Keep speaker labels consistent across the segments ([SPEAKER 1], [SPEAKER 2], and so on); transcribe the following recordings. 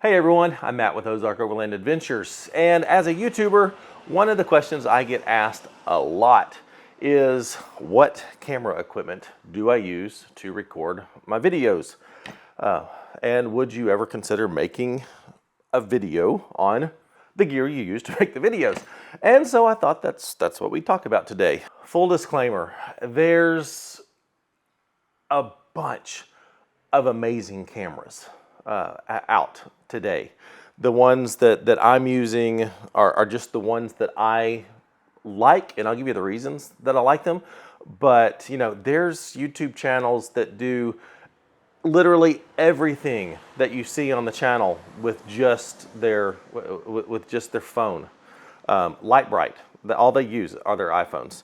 [SPEAKER 1] Hey everyone, I'm Matt with Ozark Overland Adventures, and as a YouTuber, one of the questions I get asked a lot is what camera equipment do I use to record my videos? And would you ever consider making a video on the gear you use to make the videos? And so I thought that's what we talk about today. Full disclaimer, there's a bunch of amazing cameras out today. The ones that I'm using are just the ones that I like, and I'll give you the reasons that I like them. But you know, there's YouTube channels that do literally everything that you see on the channel with just their phone. Light bright. All they use are their iPhones.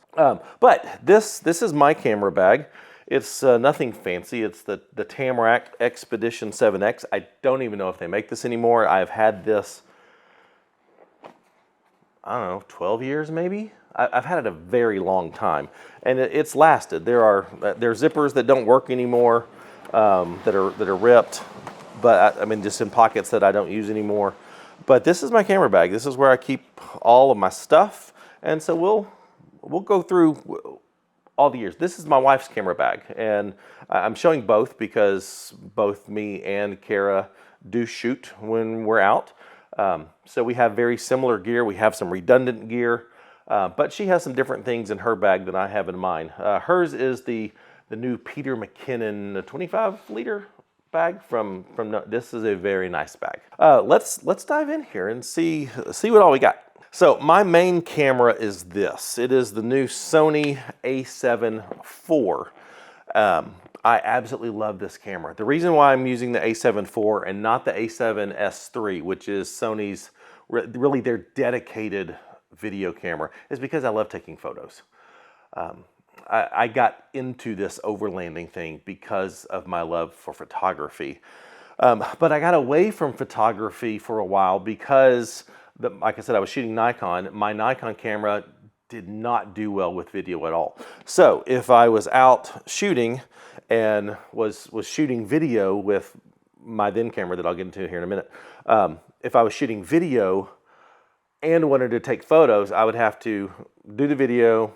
[SPEAKER 1] But this is my camera bag. It's nothing fancy. It's the Tamarack Expedition 7X. I don't even know if they make this anymore. I've had this, I don't know, 12 years maybe? I've had it a very long time, and it's lasted. There are zippers that don't work anymore, that are ripped, but I mean just in pockets that I don't use anymore. But this is my camera bag. This is where I keep all of my stuff, and so we'll go through all the years. This is my wife's camera bag, and I'm showing both because both me and Kara do shoot when we're out. So we have very similar gear. We have some redundant gear, but she has some different things in her bag than I have in mine. Hers is the new Peter McKinnon 25-liter bag from this is a very nice bag. Let's dive in here and see what all we got. So my main camera is this. It is the new Sony A7 IV. I absolutely love this camera. The reason why I'm using the A7 IV and not the A7S III, which is Sony's, really their dedicated video camera, is because I love taking photos. I got into this overlanding thing because of my love for photography. But I got away from photography for a while because, like I said, I was shooting Nikon. My Nikon camera did not do well with video at all. So if I was out shooting and was shooting video with my then camera that I'll get into here in a minute, if I was shooting video and wanted to take photos, I would have to do the video,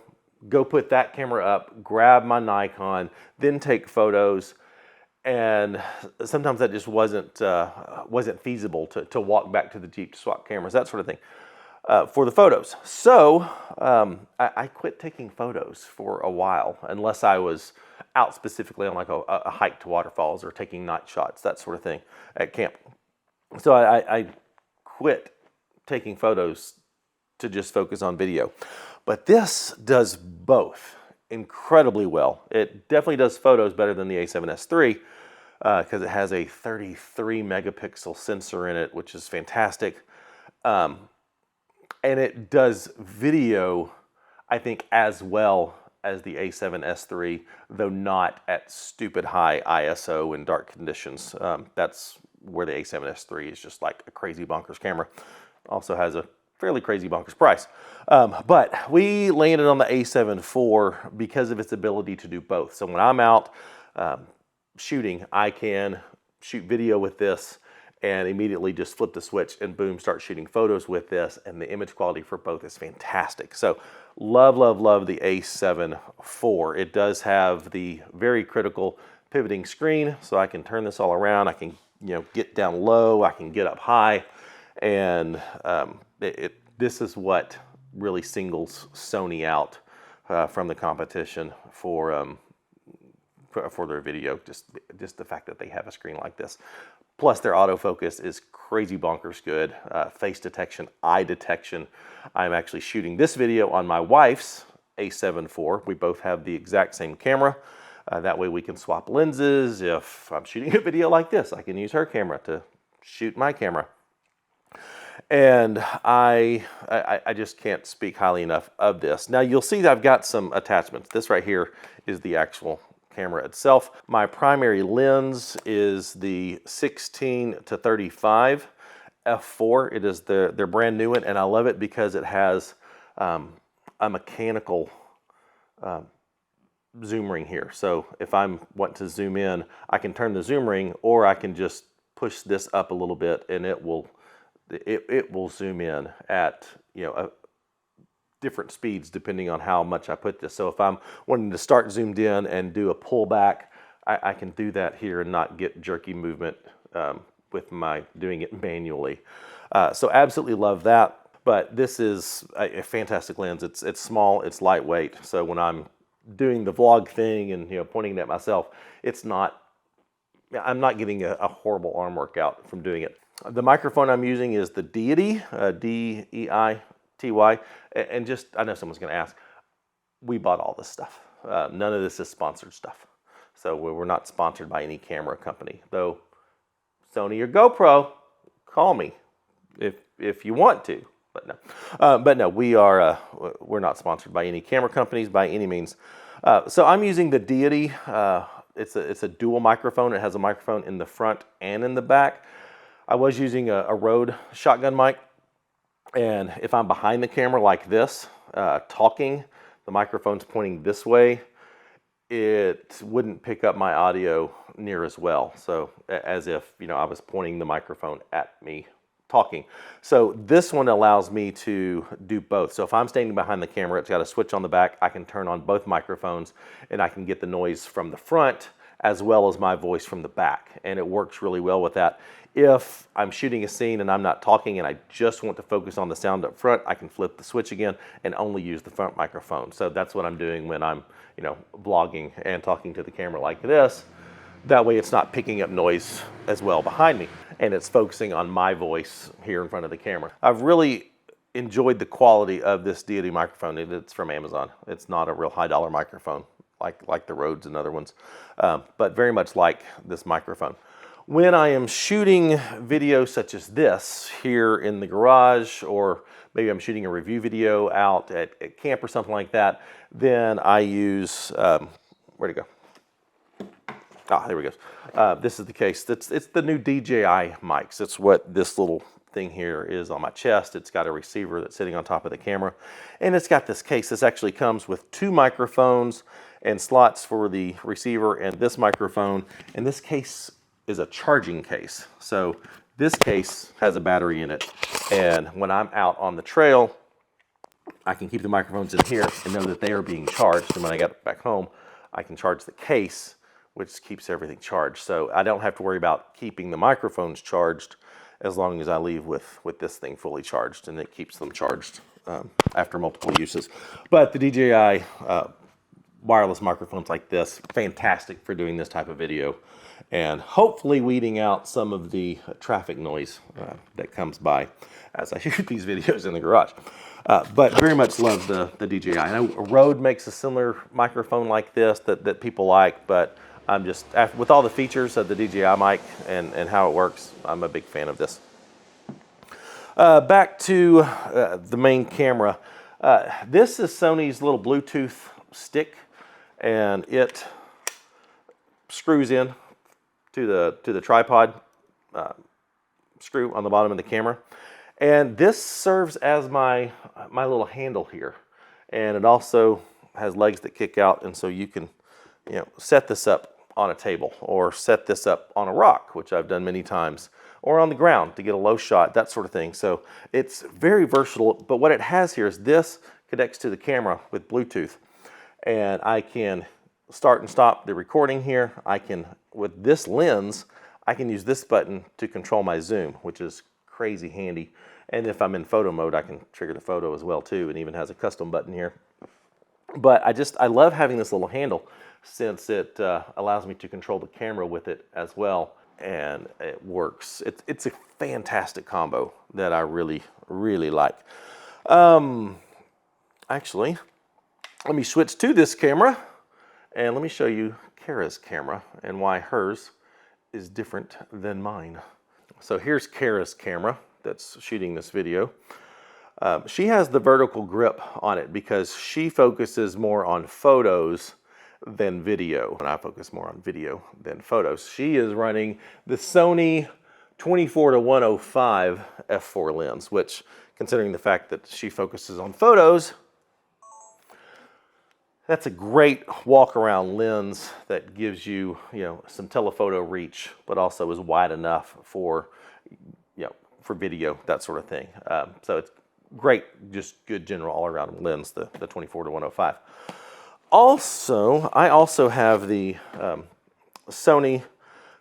[SPEAKER 1] go put that camera up, grab my Nikon, then take photos. And sometimes that just wasn't feasible to walk back to the Jeep to swap cameras, that sort of thing, for the photos. So I quit taking photos for a while, unless I was out specifically on like a hike to waterfalls or taking night shots, that sort of thing at camp. So I quit taking photos to just focus on video. But this does both incredibly well. It definitely does photos better than the A7S III because it has a 33 megapixel sensor in it, which is fantastic. And it does video, I think, as well as the A7S III, though not at stupid high ISO in dark conditions. That's where the A7S III is just like a crazy bonkers camera. Also has a fairly crazy bonkers price. But we landed on the A7 IV because of its ability to do both. So when I'm out shooting, I can shoot video with this and immediately just flip the switch and boom, start shooting photos with this, and the image quality for both is fantastic. So love, love, love the A7 IV. It does have the very critical pivoting screen, so I can turn this all around. I can, you know, get down low, I can get up high, and this is what really singles Sony out from the competition for their video. Just the fact that they have a screen like this. Plus their autofocus is crazy bonkers good. Face detection, eye detection. I'm actually shooting this video on my wife's A7 IV. We both have the exact same camera. That way we can swap lenses. If I'm shooting a video like this, I can use her camera to shoot my camera. And I just can't speak highly enough of this. Now you'll see that I've got some attachments. This right here is the actual camera itself. My primary lens is the 16 to 35 f4. It is their brand new one, and I love it because it has a mechanical zoom ring here. So if I'm wanting to zoom in, I can turn the zoom ring, or I can just push this up a little bit, and it will zoom in at, you know, different speeds depending on how much I put this. So if I'm wanting to start zoomed in and do a pullback, I can do that here and not get jerky movement with my doing it manually. So absolutely love that. But this is a fantastic lens. It's small, it's lightweight. So when I'm doing the vlog thing and, you know, pointing at myself, I'm not getting a horrible arm workout from doing it. The microphone I'm using is the Deity, D-E-I-T-Y. And just, I know someone's gonna ask, we bought all this stuff. None of this is sponsored stuff. So we're not sponsored by any camera company. Though Sony or GoPro, call me if you want to. But no, we're not sponsored by any camera companies by any means. So I'm using the Deity. It's a dual microphone. It has a microphone in the front and in the back. I was using a Rode shotgun mic, and if I'm behind the camera like this, talking, the microphone's pointing this way, it wouldn't pick up my audio near as well. So as if, you know, I was pointing the microphone at me talking. So this one allows me to do both. So if I'm standing behind the camera, it's got a switch on the back. I can turn on both microphones and I can get the noise from the front as well as my voice from the back. And it works really well with that. If I'm shooting a scene and I'm not talking and I just want to focus on the sound up front, I can flip the switch again and only use the front microphone. So that's what I'm doing when I'm, you know, vlogging and talking to the camera like this. That way it's not picking up noise as well behind me, and it's focusing on my voice here in front of the camera. I've really enjoyed the quality of this Deity microphone. It's from Amazon. It's not a real high dollar microphone like the Rhodes and other ones, but very much like this microphone. When I am shooting videos such as this here in the garage, or maybe I'm shooting a review video out at camp or something like that, then I use, where'd it go? Ah, there we go. This is the case. It's the new DJI mics. It's what this little thing here is on my chest. It's got a receiver that's sitting on top of the camera, and it's got this case. This actually comes with 2 microphones and slots for the receiver and this microphone, and this case is a charging case. So this case has a battery in it, and when I'm out on the trail, I can keep the microphones in here and know that they are being charged, and when I get back home, I can charge the case, which keeps everything charged. So I don't have to worry about keeping the microphones charged as long as I leave with this thing fully charged, and it keeps them charged after multiple uses. But the DJI wireless microphones like this, fantastic for doing this type of video, and hopefully weeding out some of the traffic noise that comes by as I shoot these videos in the garage. But very much love the DJI. I know Rode makes a similar microphone like this that people like, but I'm just, with all the features of the DJI mic and how it works, I'm a big fan of this. Back to the main camera. This is Sony's little Bluetooth stick, and it screws in to the tripod screw on the bottom of the camera. And this serves as my little handle here. And it also has legs that kick out, and so you can, you know, set this up on a table or set this up on a rock, which I've done many times, or on the ground to get a low shot, that sort of thing. So it's very versatile, but what it has here is this connects to the camera with Bluetooth, and I can start and stop the recording here. I can, with this lens, I can use this button to control my zoom, which is crazy handy. And if I'm in photo mode, I can trigger the photo as well too. It even has a custom button here. But I love having this little handle, since it allows me to control the camera with it as well, and it works. It's a fantastic combo that I really, really like. Actually, let me switch to this camera, and let me show you Kara's camera and why hers is different than mine. So here's Kara's camera that's shooting this video. She has the vertical grip on it because she focuses more on photos than video, and I focus more on video than photos. She is running the Sony 24-105 f4 lens, which, considering the fact that she focuses on photos, That's a great walk around lens that gives you, some telephoto reach, but also is wide enough for, for video, that sort of thing. So it's great, just good general all around lens, the 24-105. Also, I also have the Sony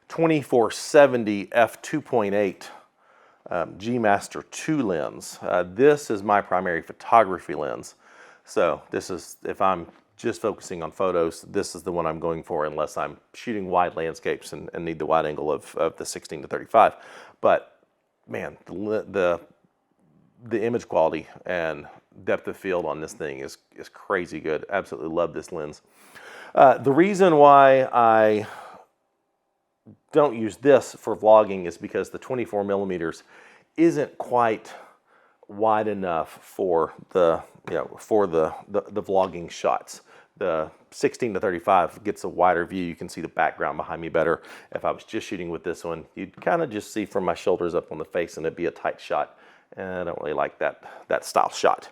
[SPEAKER 1] 2470 f2.8 G Master 2 lens. This is my primary photography lens. So this is, if I'm just focusing on photos, this is the one I'm going for unless I'm shooting wide landscapes and need the wide angle of the 16-35. But man, the image quality and depth of field on this thing is crazy good. Absolutely love this lens. The reason why I don't use this for vlogging is because the 24 millimeters isn't quite wide enough for the the vlogging shots. The 16-35 gets a wider view. You can see the background behind me better. If I was just shooting with this one, you'd kind of just see from my shoulders up on the face, and it'd be a tight shot. And I don't really like that style shot.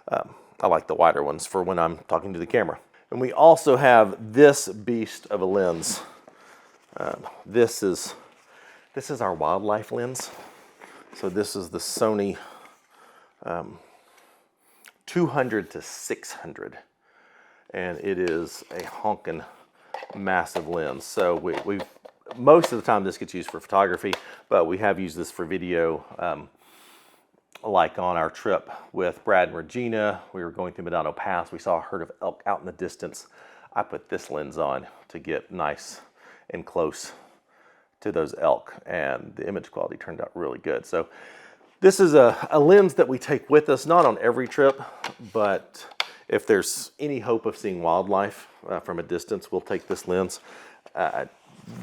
[SPEAKER 1] I like the wider ones for when I'm talking to the camera. And we also have this beast of a lens. This is our wildlife lens. So this is the Sony 200-600, and it is a honking massive lens. So we most of the time this gets used for photography, but we have used this for video. Like on our trip with Brad and Regina, we were going through Medano Pass. We saw a herd of elk out in the distance. I put this lens on to get nice and close to those elk, and the image quality turned out really good. So this is a lens that we take with us, not on every trip, but if there's any hope of seeing wildlife from a distance, we'll take this lens.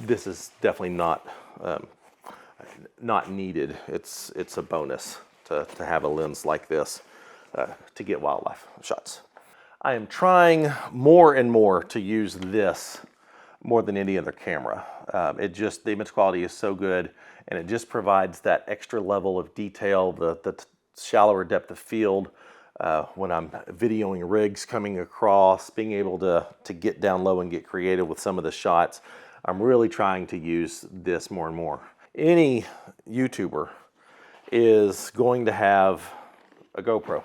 [SPEAKER 1] This is definitely not needed. It's a bonus to have a lens like this to get wildlife shots. I am trying more and more to use this more than any other camera. The image quality is so good, and it just provides that extra level of detail, the shallower depth of field when I'm videoing rigs coming across, being able to get down low and get creative with some of the shots. I'm really trying to use this more and more. Any YouTuber is going to have a GoPro.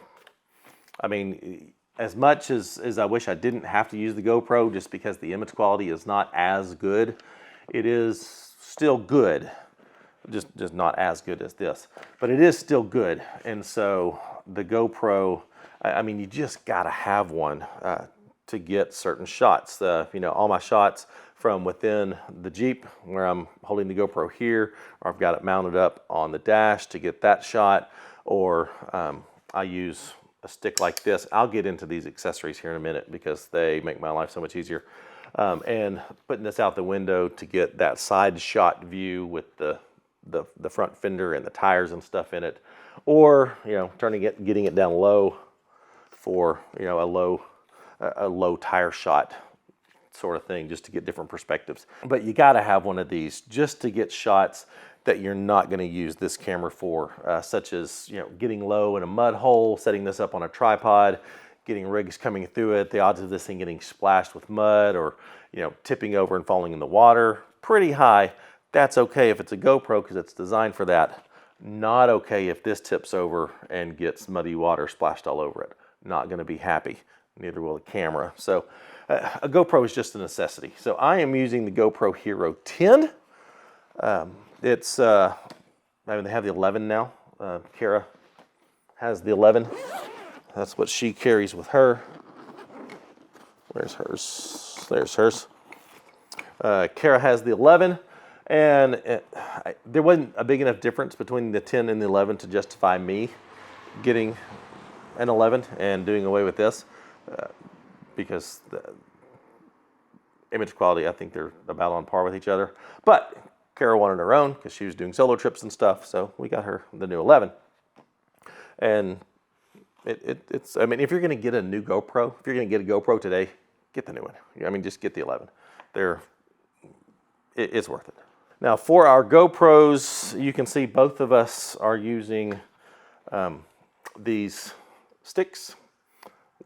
[SPEAKER 1] I mean, as much as I wish I didn't have to use the GoPro just because the image quality is not as good, it is still good. Just not as good as this, but it is still good. And so the GoPro, I mean, you just gotta have one to get certain shots. All my shots from within the Jeep where I'm holding the GoPro here, or I've got it mounted up on the dash to get that shot, or I use a stick like this. I'll get into these accessories here in a minute because they make my life so much easier. And putting this out the window to get that side shot view with the front fender and the tires and stuff in it, or getting it down low for a low tire shot sort of thing, just to get different perspectives. But you got to have one of these just to get shots that you're not going to use this camera for, such as getting low in a mud hole, setting this up on a tripod, getting rigs coming through it. The odds of this thing getting splashed with mud or tipping over and falling in the water, pretty high. That's okay if it's a GoPro because it's designed for that. Not okay if this tips over and gets muddy water splashed all over it. Not going to be happy. Neither will the camera. So a GoPro is just a necessity. So I am using the GoPro Hero 10. It's I mean, they have the 11 now. Kara has the 11. That's what she carries with her. Where's hers? There's hers. Kara has the 11. And there wasn't a big enough difference between the 10 and the 11 to justify me getting an 11 and doing away with this, because the image quality, I think they're about on par with each other. But Kara wanted her own because she was doing solo trips and stuff, so we got her the new 11. And it's I mean, if you're going to get a new GoPro, if you're going to get a GoPro today, get the new one. I mean, just get the 11. It's worth it. Now for our GoPros, you can see both of us are using these sticks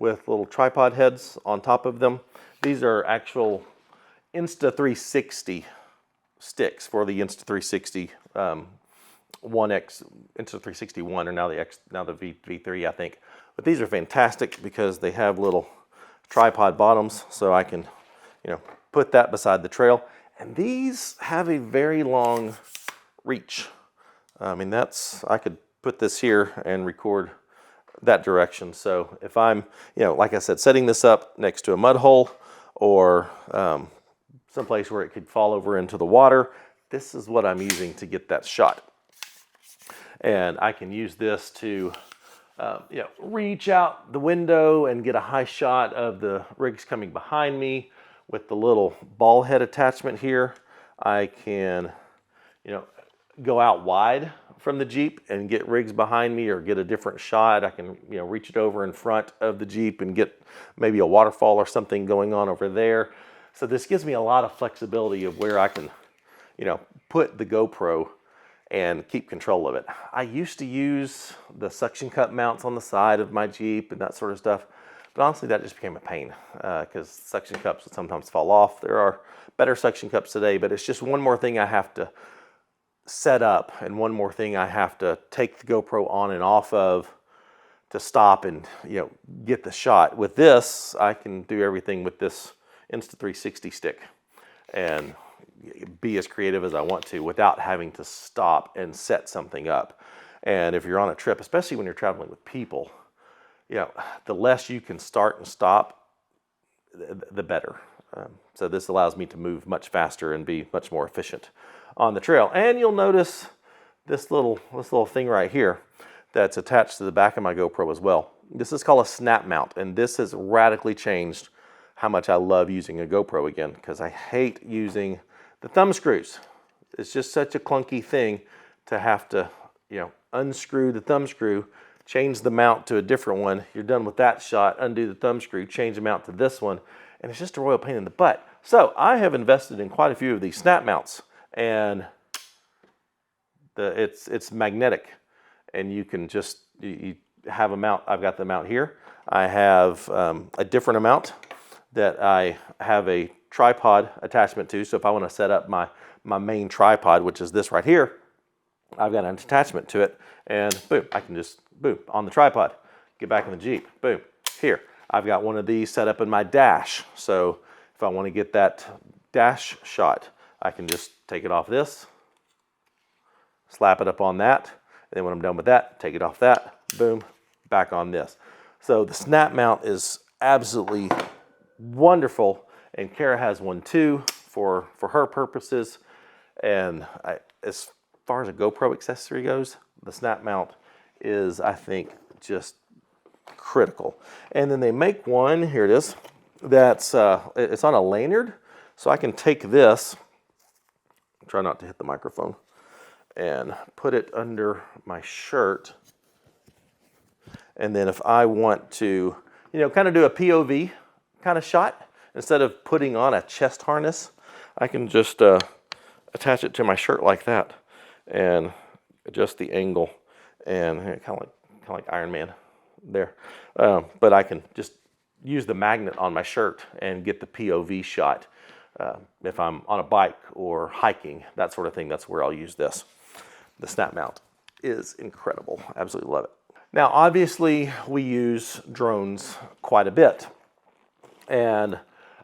[SPEAKER 1] with little tripod heads on top of them. These are actual Insta360 sticks for the Insta360 1X, Insta360 or now the V3, I think. But these are fantastic because they have little tripod bottoms, so I can, put that beside the trail. And these have a very long reach. I mean, I could put this here and record that direction. So if I'm, like I said, setting this up next to a mud hole or someplace where it could fall over into the water, this is what I'm using to get that shot. And I can use this to reach out the window and get a high shot of the rigs coming behind me. With the little ball head attachment here, I can, go out wide from the Jeep and get rigs behind me or get a different shot. I can, reach it over in front of the Jeep and get maybe a waterfall or something going on over there. So this gives me a lot of flexibility of where I can, put the GoPro and keep control of it. I used to use the suction cup mounts on the side of my Jeep and that sort of stuff. But honestly, that just became a pain because suction cups would sometimes fall off. There are better suction cups today, but it's just one more thing I have to set up and one more thing I have to take the GoPro on and off of to stop and get the shot. With this, I can do everything with this Insta360 stick and be as creative as I want to without having to stop and set something up. And if you're on a trip, especially when you're traveling with people, the less you can start and stop, the better. So this allows me to move much faster and be much more efficient on the trail. And you'll notice this little thing right here that's attached to the back of my GoPro as well. This is called a snap mount, and this has radically changed how much I love using a GoPro again, because I hate using the thumb screws. It's just such a clunky thing to have to, unscrew the thumb screw, change the mount to a different one. You're done with that shot, undo the thumb screw, change the mount to this one, and it's just a royal pain in the butt. So I have invested in quite a few of these snap mounts, and it's magnetic, and you can just you have a mount. I've got the mount here. I have a different amount that I have a tripod attachment to. So if I want to set up my main tripod, which is this right here, I've got an attachment to it, and boom, I can just, boom, on the tripod, get back in the Jeep, boom. Here, I've got one of these set up in my dash. So if I want to get that dash shot, I can just take it off this, slap it up on that, and then when I'm done with that, take it off that, boom, back on this. So the snap mount is absolutely wonderful, and Kara has one too for her purposes. And as far as a GoPro accessory goes, the snap mount is, I think, just critical. And then they make one, here it is, that's it's on a lanyard, so I can take this, try not to hit the microphone, and put it under my shirt. And then if I want to, kind of do a POV kind of shot, instead of putting on a chest harness, I can just attach it to my shirt like that and adjust the angle, and kind of like Iron Man there. But I can just use the magnet on my shirt and get the POV shot. If I'm on a bike or hiking, that sort of thing, that's where I'll use this. The snap mount is incredible. Absolutely love it. Now, obviously, we use drones quite a bit. And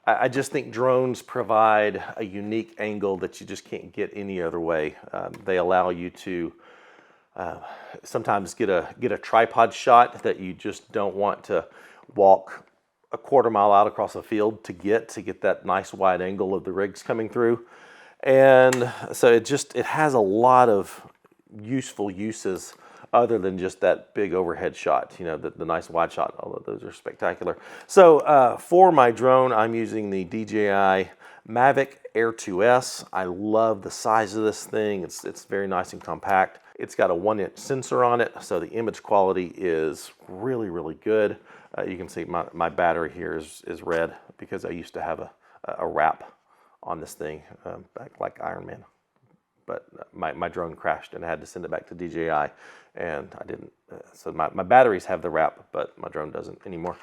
[SPEAKER 1] I just think drones provide a unique angle that you just can't get any other way. They allow you to sometimes get a tripod shot that you just don't want to walk a quarter mile out across a field to get that nice wide angle of the rigs coming through. And so it has a lot of useful uses other than just that big overhead shot, the nice wide shot, although those are spectacular. So for my drone, I'm using the DJI Mavic Air 2S. I love the size of this thing. It's very nice and compact. It's got a 1-inch sensor on it, so the image quality is really, really good. You can see my battery here is red because I used to have a wrap on this thing, back like Iron Man. But my drone crashed and I had to send it back to DJI, and I didn't. So my batteries have the wrap, but my drone doesn't anymore.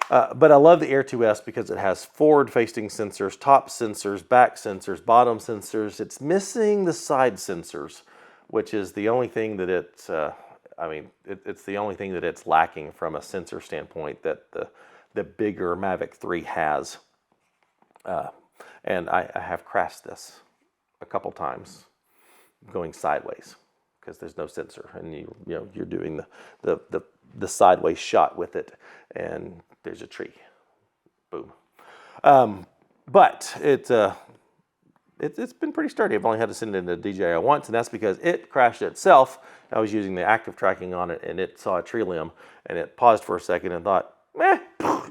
[SPEAKER 1] But I love the Air 2S because it has forward-facing sensors, top sensors, back sensors, bottom sensors. It's missing the side sensors, which is the only thing that it's, it's the only thing that it's lacking from a sensor standpoint that the bigger Mavic 3 has. And I have crashed this a couple times going sideways because there's no sensor, and you're doing the sideways shot with it, and there's a tree. Boom. But it's been pretty sturdy. I've only had to send it into DJI once, and that's because it crashed itself. I was using the active tracking on it, and it saw a tree limb, and it paused for a second and thought, meh,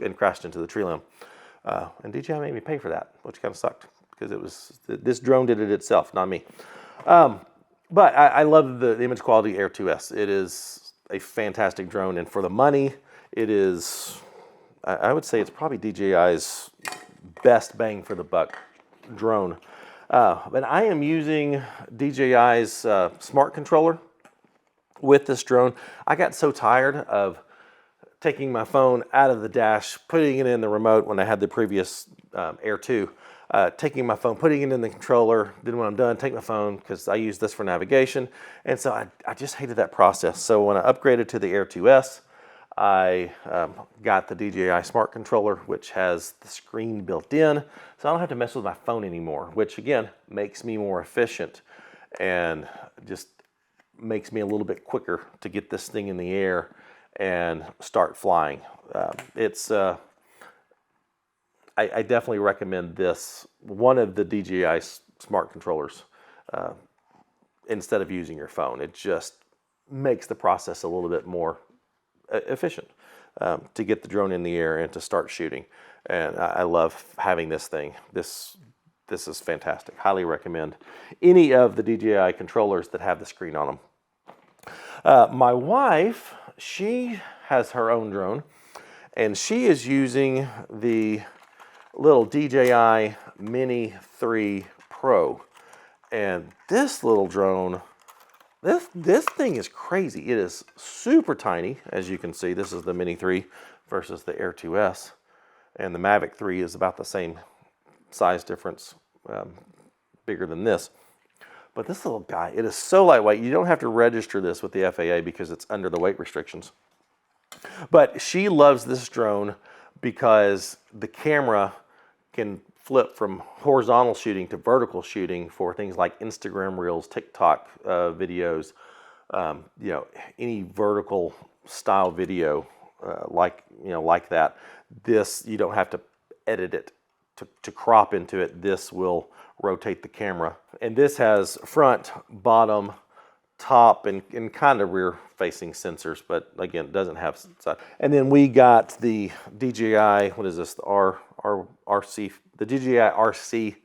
[SPEAKER 1] and crashed into the tree limb. And DJI made me pay for that, which kind of sucked because this drone did it itself, not me. But I love the image quality Air 2S. It is a fantastic drone, and for the money, it is, I would say it's probably DJI's best bang for the buck drone. But I am using DJI's smart controller with this drone. I got so tired of taking my phone out of the dash, putting it in the remote when I had the previous Air 2, taking my phone, putting it in the controller, then when I'm done, take my phone, because I use this for navigation. And so I just hated that process. So when I upgraded to the Air 2S, I got the DJI Smart Controller, which has the screen built in, so I don't have to mess with my phone anymore, which again, makes me more efficient and just makes me a little bit quicker to get this thing in the air and start flying. I definitely recommend this, one of the DJI Smart Controllers, instead of using your phone. It just makes the process a little bit more efficient to get the drone in the air and to start shooting. And I love having this thing. This is fantastic. Highly recommend any of the DJI controllers that have the screen on them. My wife, she has her own drone, and she is using the little DJI Mini 3 Pro. And this little drone, this thing is crazy. It is super tiny, as you can see. This is the Mini 3 versus the Air 2S. And the Mavic 3 is about the same size difference, bigger than this. But this little guy, it is so lightweight. You don't have to register this with the FAA because it's under the weight restrictions. But she loves this drone because the camera can flip from horizontal shooting to vertical shooting for things like Instagram Reels, TikTok videos, any vertical style video like that. This, you don't have to edit it to crop into it. This will rotate the camera. And this has front, bottom, top, and kind of rear facing sensors, but again, it doesn't have side. And then we got the DJI, what is this, the DJI RC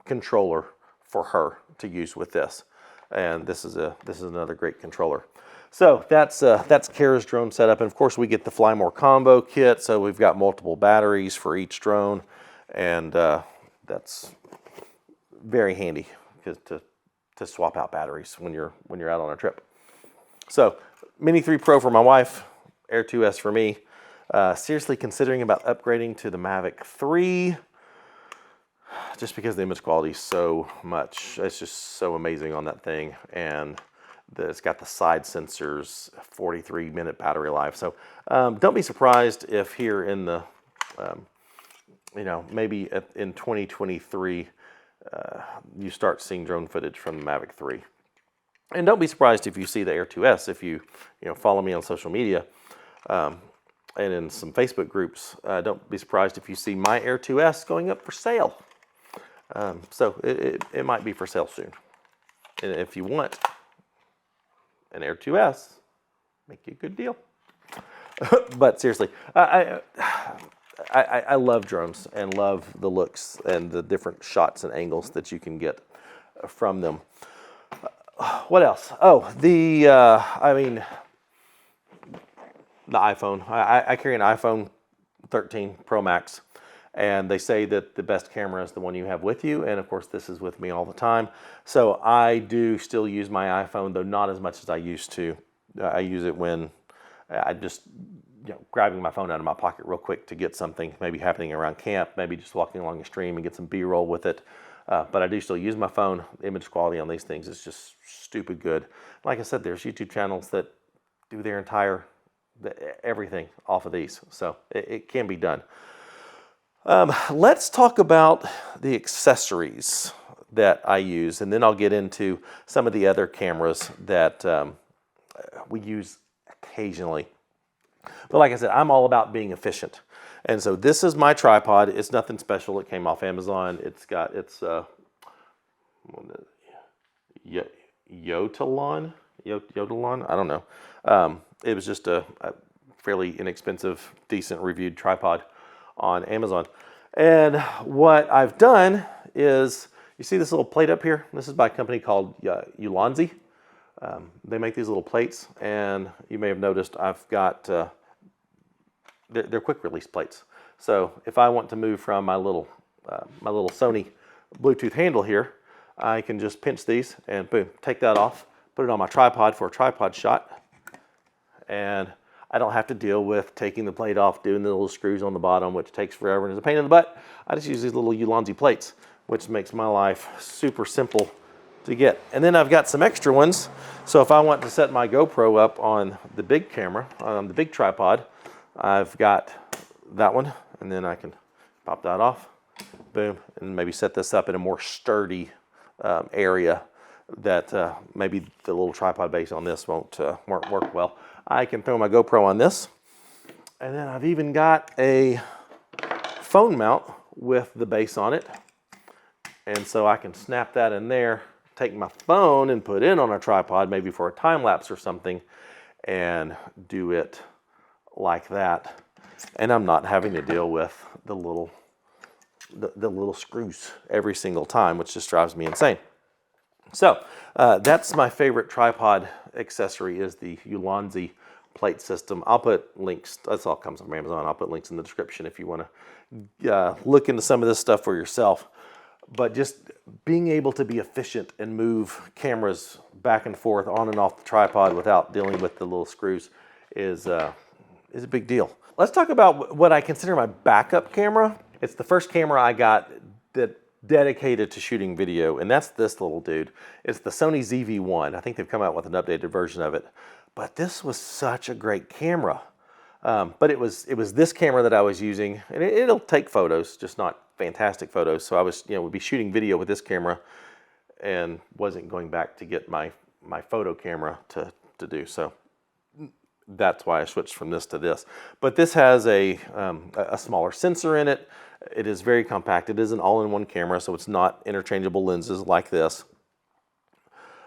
[SPEAKER 1] controller for her to use with this. And this is another great controller. So that's Kara's drone setup, and of course we get the Fly More combo kit. So we've got multiple batteries for each drone, and that's very handy to swap out batteries when you're out on a trip. So Mini 3 Pro for my wife, Air 2S for me. Seriously considering about upgrading to the Mavic 3, just because the image quality is so much. It's just so amazing on that thing, and it's got the side sensors, 43-minute battery life. So don't be surprised if here in the, maybe in 2023, you start seeing drone footage from the Mavic 3. And don't be surprised if you see the Air 2S, if you follow me on social media and in some Facebook groups. Don't be surprised if you see my Air 2S going up for sale. So it might be for sale soon. And if you want an Air 2S, make you a good deal. But seriously, I love drones and love the looks and the different shots and angles that you can get from them. What else? Oh, the iPhone. I carry an iPhone 13 Pro Max, and they say that the best camera is the one you have with you, and of course this is with me all the time. So I do still use my iPhone, though not as much as I used to. I use it when I just grabbing my phone out of my pocket real quick to get something maybe happening around camp, maybe just walking along the stream and get some B-roll with it. But I do still use my phone. The image quality on these things is just stupid good. Like I said, there's YouTube channels that do their entire everything off of these, so it can be done. Let's talk about the accessories that I use, and then I'll get into some of the other cameras that we use occasionally. But like I said, I'm all about being efficient. And so this is my tripod. It's nothing special. It came off Amazon. It's got Yotalon? I don't know. It was just a fairly inexpensive, decent reviewed tripod on Amazon. And what I've done is, you see this little plate up here? This is by a company called Ulanzi. They make these little plates, and you may have noticed I've got they're quick release plates. So if I want to move from my little Sony Bluetooth handle here, I can just pinch these and boom, take that off, put it on my tripod for a tripod shot, and I don't have to deal with taking the plate off, doing the little screws on the bottom, which takes forever and is a pain in the butt. I just use these little Ulanzi plates, which makes my life super simple to get. And then I've got some extra ones. So if I want to set my GoPro up on the big camera, on the big tripod, I've got that one, and then I can pop that off, boom, and maybe set this up in a more sturdy area that maybe the little tripod base on this won't work well. I can throw my GoPro on this, and then I've even got a phone mount with the base on it, and so I can snap that in there, take my phone and put it on a tripod, maybe for a time lapse or something, and do it like that. And I'm not having to deal with the little screws every single time, which just drives me insane. So that's my favorite tripod accessory, is the Ulanzi plate system. I'll put links, that's all comes from Amazon. I'll put links in the description if you want to look into some of this stuff for yourself. But just being able to be efficient and move cameras back and forth on and off the tripod without dealing with the little screws is a big deal. Let's talk about what I consider my backup camera. It's the first camera I got that dedicated to shooting video, and that's this little dude. It's the Sony ZV-1. I think they've come out with an updated version of it. But this was such a great camera. But it was this camera that I was using, and it'll take photos, just not fantastic photos. So I was, would be shooting video with this camera and wasn't going back to get my photo camera to do so. That's why I switched from this to this. But this has a smaller sensor in it. It is very compact. It is an all-in-one camera, so it's not interchangeable lenses like this.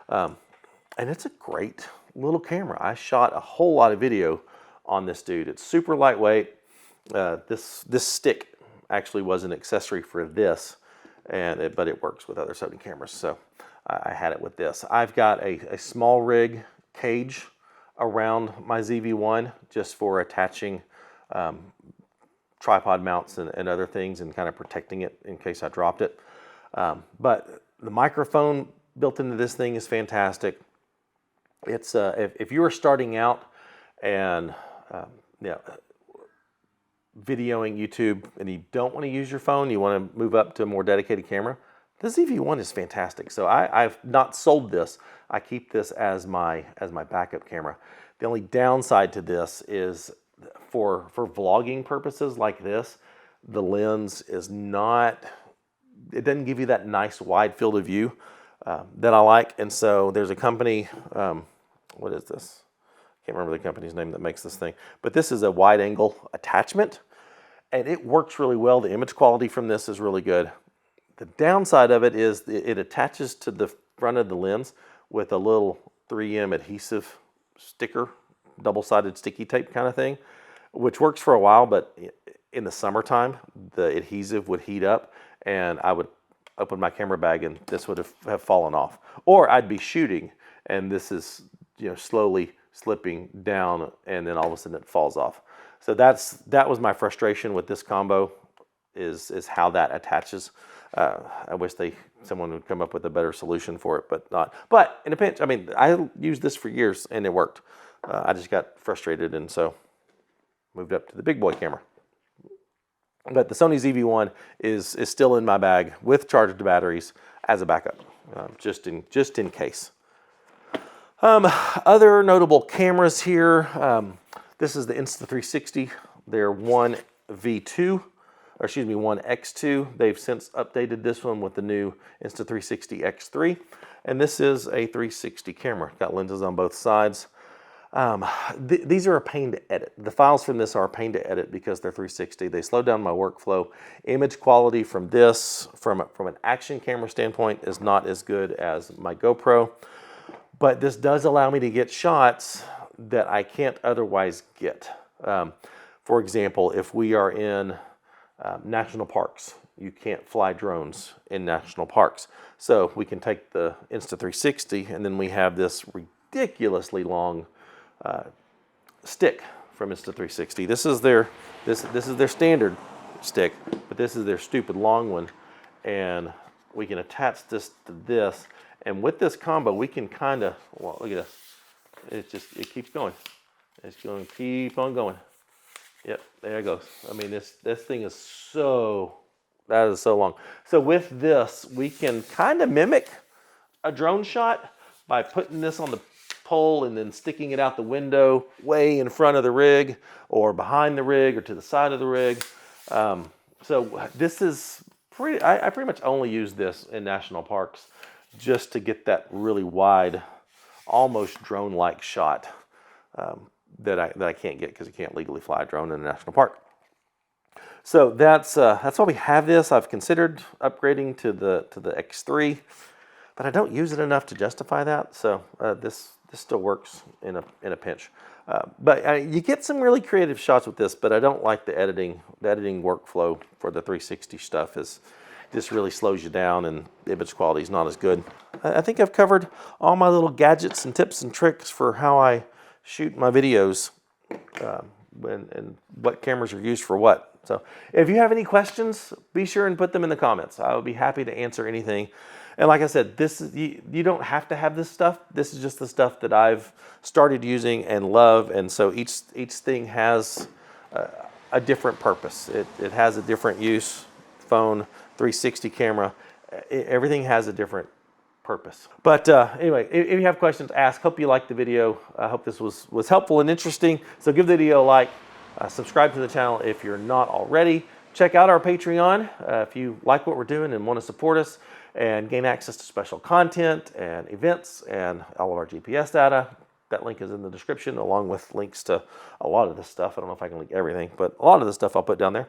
[SPEAKER 1] And it's a great little camera. I shot a whole lot of video on this dude. It's super lightweight. This stick actually was an accessory for this, but it works with other Sony cameras, so I had it with this. I've got a small rig cage around my ZV-1 just for attaching tripod mounts and other things, and kind of protecting it in case I dropped it. But the microphone built into this thing is fantastic. It's if you are starting out and videoing YouTube and you don't want to use your phone, you want to move up to a more dedicated camera, the ZV-1 is fantastic. So I've not sold this. I keep this as my backup camera. The only downside to this is for vlogging purposes like this, the lens is not, it doesn't give you that nice wide field of view that I like. And so there's a company, what is this? Can't remember the company's name that makes this thing, but this is a wide angle attachment, and it works really well. The image quality from this is really good. The downside of it is it attaches to the front of the lens with a little 3M adhesive sticker, double-sided sticky tape kind of thing, which works for a while, but in the summertime, the adhesive would heat up, and I would open my camera bag and this would have fallen off. Or I'd be shooting, and this is slowly slipping down, and then all of a sudden it falls off. So that was my frustration with this combo, is how that attaches. I wish someone would come up with a better solution for it, but not. But in a pinch, I mean, I used this for years and it worked. I just got frustrated, and so moved up to the big boy camera. But the Sony ZV-1 is still in my bag with charged batteries as a backup, just in case. Other notable cameras here. This is the Insta360. They're 1V2, or excuse me, 1X2. They've since updated this one with the new Insta360 X3. And this is a 360 camera. Got lenses on both sides. These are a pain to edit. The files from this are a pain to edit because they're 360. They slow down my workflow. Image quality from this, from an action camera standpoint, is not as good as my GoPro. But this does allow me to get shots that I can't otherwise get. For example, if we are in national parks, you can't fly drones in national parks. So we can take the Insta360 and then we have this ridiculously long stick from Insta360. This is their standard stick, but this is their stupid long one. And we can attach this to this. And with this combo, we can kind of, well, look at this. It keeps going. It's going to keep on going. Yep, there it goes. I mean, this thing is that is so long. So with this, we can kind of mimic a drone shot by putting this on the pole and then sticking it out the window way in front of the rig or behind the rig or to the side of the rig. So this is I pretty much only use this in national parks just to get that really wide, almost drone-like shot that I can't get because you can't legally fly a drone in a national park. So that's why we have this. I've considered upgrading to the X3, but I don't use it enough to justify that. So this still works in a pinch. But you get some really creative shots with this, but I don't like the editing. The editing workflow for the 360 stuff just really slows you down, and the image quality is not as good. I think I've covered all my little gadgets and tips and tricks for how I shoot my videos and what cameras are used for what. So if you have any questions, be sure and put them in the comments. I would be happy to answer anything. And like I said, you don't have to have this stuff. This is just the stuff that I've started using and love. And so each thing has a different purpose. It has a different use. Phone, 360 camera, everything has a different purpose. But anyway, if you have questions, ask. Hope you liked the video. I hope this was helpful and interesting. So give the video a like, subscribe to the channel if you're not already. Check out our Patreon if you like what we're doing and want to support us and gain access to special content and events and all of our GPS data. That link is in the description, along with links to a lot of this stuff. I don't know if I can link everything, but a lot of the stuff I'll put down there.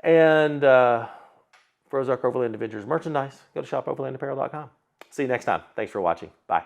[SPEAKER 1] And for Ozark Overland Adventures merchandise, go to shopoverlandapparel.com. See you next time. Thanks for watching. Bye.